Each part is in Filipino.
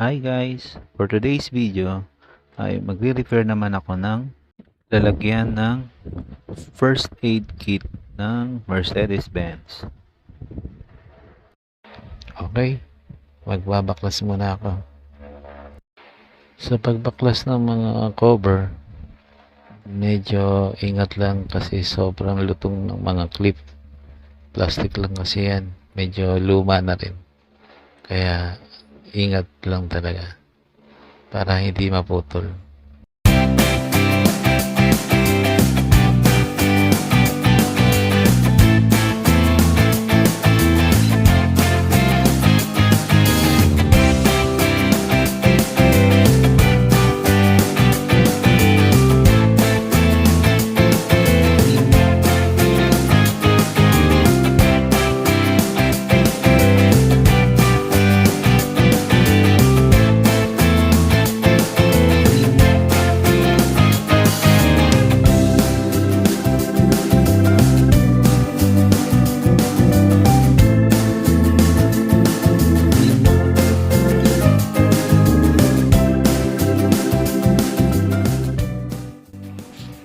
Hi guys! For today's video ay magre-repair naman ako ng lalagyan ng first aid kit ng Mercedes-Benz. Okay, magbabaklas muna ako. Sa pagbaklas ng mga cover, medyo ingat lang kasi sobrang lutong ng mga clip. Plastic lang kasi yan, medyo luma na rin. Kaya ingat lang talaga para hindi maputol.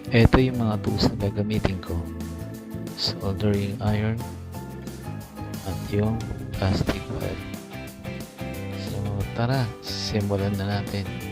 Ito yung mga tools na gagamitin ko. Soldering iron at yung plastic pad. So tara, simulan na natin.